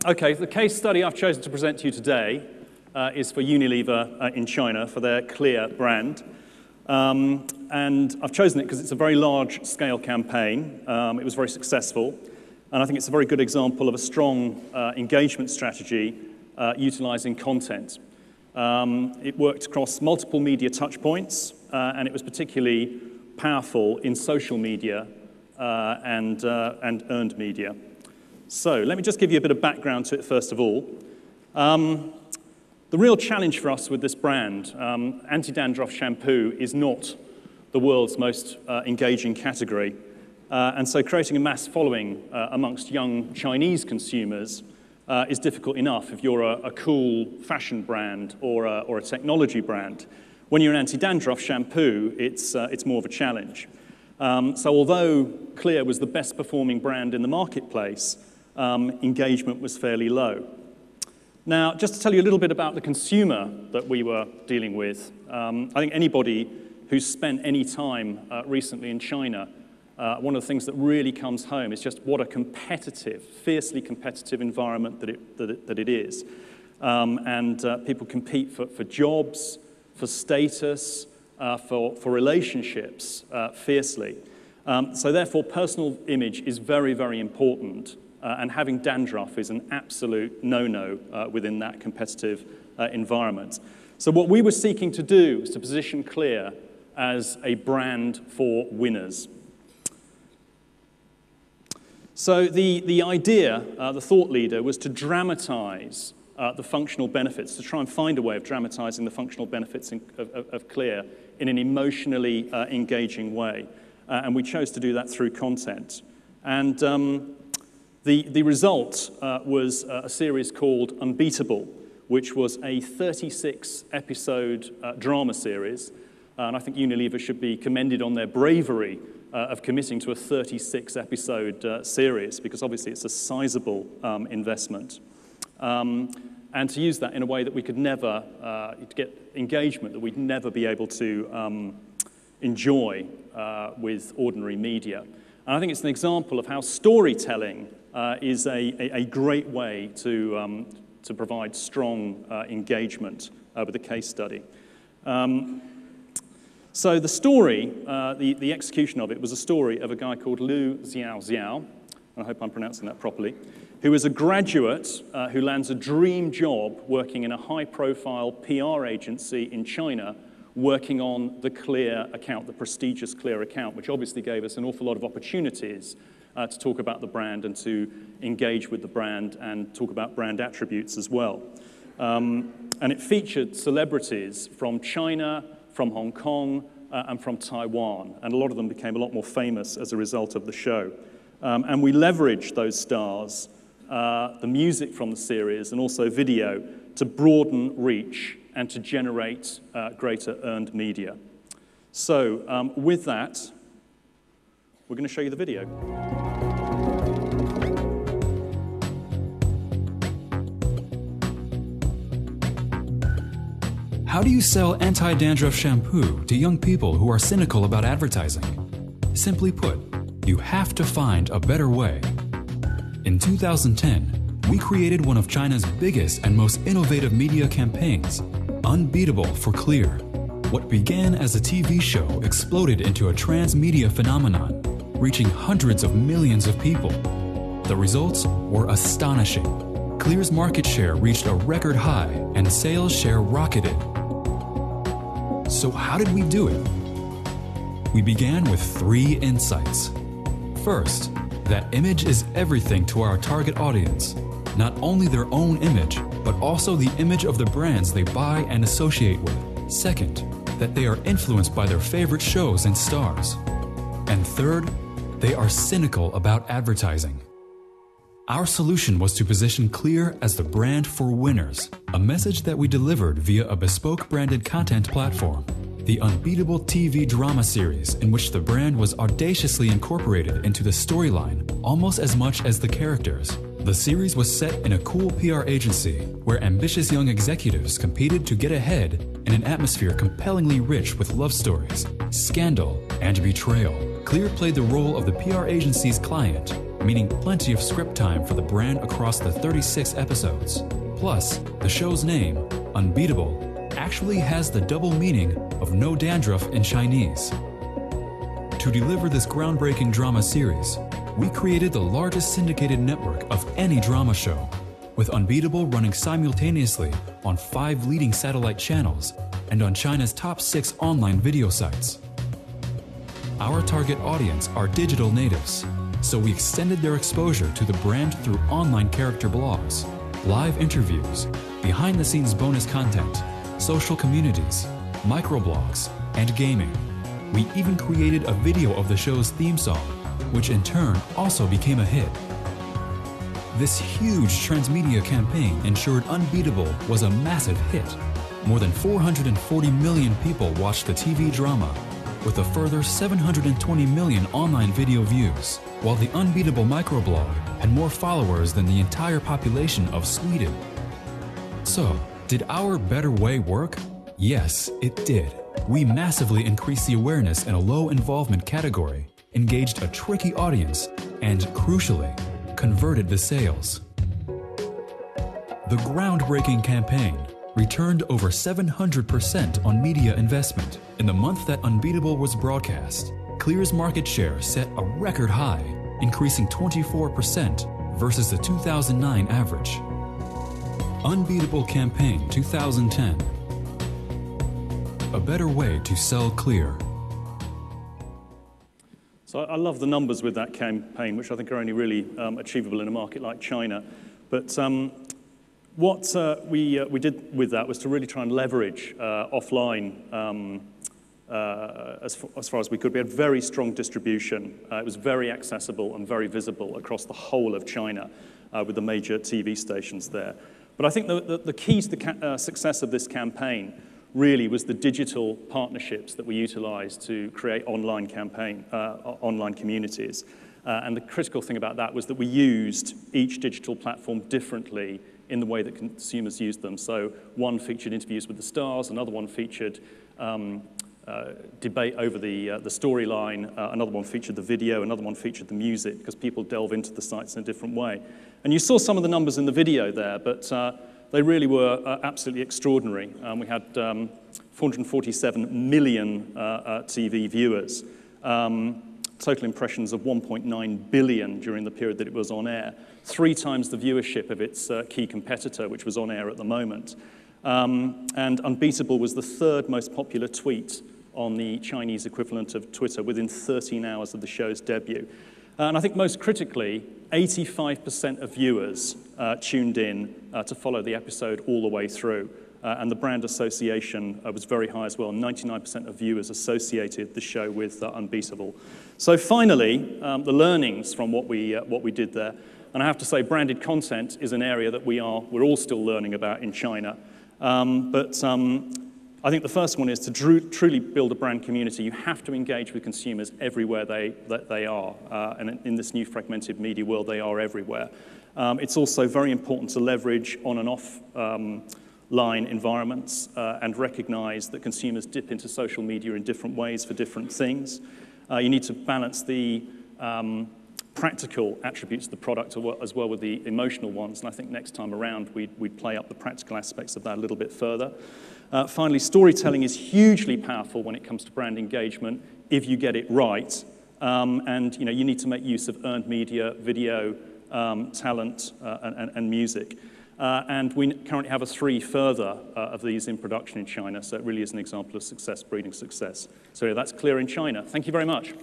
Okay, the case study I've chosen to present to you today is for Unilever in China for their Clear brand. And I've chosen it because it's a very large-scale campaign. It was very successful. And I think it's a very good example of a strong engagement strategy utilizing content. It worked across multiple media touchpoints, and it was particularly powerful in social media and earned media. So let me just give you a bit of background to it first of all. The real challenge for us with this brand, anti-dandruff shampoo is not the world's most engaging category. And so creating a mass following amongst young Chinese consumers is difficult enough if you're a cool fashion brand or a technology brand. When you're an anti-dandruff shampoo, it's more of a challenge. So although Clear was the best performing brand in the marketplace, engagement was fairly low. Now, just to tell you a little bit about the consumer that we were dealing with, I think anybody who's spent any time recently in China, one of the things that really comes home is just what a competitive, fiercely competitive environment that it is. People compete for jobs, for status, for relationships fiercely. So therefore, personal image is very, very important. And having dandruff is an absolute no-no within that competitive environment. So what we were seeking to do was to position Clear as a brand for winners. So the idea, the thought leader, was to dramatize the functional benefits, to try and find a way of dramatizing the functional benefits of Clear in an emotionally engaging way. And we chose to do that through content. And the result was a series called Unbeatable, which was a 36-episode drama series. And I think Unilever should be commended on their bravery of committing to a 36-episode series, because obviously it's a sizable investment. And to use that in a way that we could never, to get engagement that we'd never be able to enjoy with ordinary media. And I think it's an example of how storytelling is a great way to provide strong engagement with a case study. So the story, the execution of it was a story of a guy called Lu Xiao, I hope I'm pronouncing that properly, who is a graduate who lands a dream job working in a high-profile PR agency in China, working on the Clear account, the prestigious Clear account, which obviously gave us an awful lot of opportunities to talk about the brand and to engage with the brand and talk about brand attributes as well. And it featured celebrities from China, from Hong Kong, and from Taiwan. And a lot of them became a lot more famous as a result of the show. And we leveraged those stars, the music from the series, and also video to broaden reach and to generate greater earned media. So with that, we're going to show you the video. How do you sell anti-dandruff shampoo to young people who are cynical about advertising? Simply put, you have to find a better way. In 2010, we created one of China's biggest and most innovative media campaigns, Unbeatable for Clear. What began as a TV show exploded into a transmedia phenomenon, reaching hundreds of millions of people. The results were astonishing. Clear's market share reached a record high and sales share rocketed. So how did we do it? We began with 3 insights. First, that image is everything to our target audience. Not only their own image, but also the image of the brands they buy and associate with. Second, that they are influenced by their favorite shows and stars. And third, they are cynical about advertising. Our solution was to position Clear as the brand for winners, a message that we delivered via a bespoke branded content platform, the Unbeatable TV drama series, in which the brand was audaciously incorporated into the storyline almost as much as the characters. The series was set in a cool PR agency where ambitious young executives competed to get ahead in an atmosphere compellingly rich with love stories, scandal, and betrayal. Clear played the role of the PR agency's client, meaning plenty of script time for the brand across the 36 episodes. Plus, the show's name, Unbeatable, actually has the double meaning of no dandruff in Chinese. To deliver this groundbreaking drama series, we created the largest syndicated network of any drama show, with Unbeatable running simultaneously on 5 leading satellite channels and on China's top 6 online video sites. Our target audience are digital natives, so we extended their exposure to the brand through online character blogs, live interviews, behind-the-scenes bonus content, social communities, microblogs, and gaming. We even created a video of the show's theme song, which in turn also became a hit. This huge transmedia campaign ensured Unbeatable was a massive hit. More than 440 million people watched the TV drama, with a further 720 million online video views, while the Unbeatable microblog had more followers than the entire population of Sweden. So, did our better way work? Yes, it did. We massively increased the awareness in a low involvement category, engaged a tricky audience, and crucially, converted the sales. The groundbreaking campaign returned over 700% on media investment. In the month that Unbeatable was broadcast, Clear's market share set a record high, increasing 24% versus the 2009 average. Unbeatable Campaign 2010. A better way to sell Clear. So I love the numbers with that campaign, which I think are only really achievable in a market like China. But what we did with that was to really try and leverage offline as far as we could. We had very strong distribution. It was very accessible and very visible across the whole of China with the major TV stations there. But I think the key to the success of this campaign really was the digital partnerships that we utilized to create online communities. And the critical thing about that was that we used each digital platform differently in the way that consumers used them. So one featured interviews with the stars, another one featured debate over the storyline, another one featured the video, another one featured the music, because people delve into the sites in a different way. And you saw some of the numbers in the video there, but they really were absolutely extraordinary. We had 447 million TV viewers, total impressions of 1.9 billion during the period that it was on air, 3 times the viewership of its key competitor, which was on air at the moment. And Unbeatable was the 3rd most popular tweet on the Chinese equivalent of Twitter within 13 hours of the show's debut. And I think most critically, 85% of viewers tuned in to follow the episode all the way through. And the brand association was very high as well. 99% of viewers associated the show with Unbeatable. So finally, the learnings from what we did there. And I have to say, branded content is an area that we're all still learning about in China. I think the first one is to truly build a brand community. You have to engage with consumers everywhere they are. And in this new fragmented media world, they are everywhere. It's also very important to leverage on and off line environments and recognize that consumers dip into social media in different ways for different things. You need to balance the practical attributes of the product as well with the emotional ones. And I think next time around, we'd play up the practical aspects of that a little bit further. Finally, storytelling is hugely powerful when it comes to brand engagement if you get it right. And you need to make use of earned media, video, talent, and music. And we currently have 3 further of these in production in China, so it really is an example of success breeding success. So yeah, that's Clear in China. Thank you very much.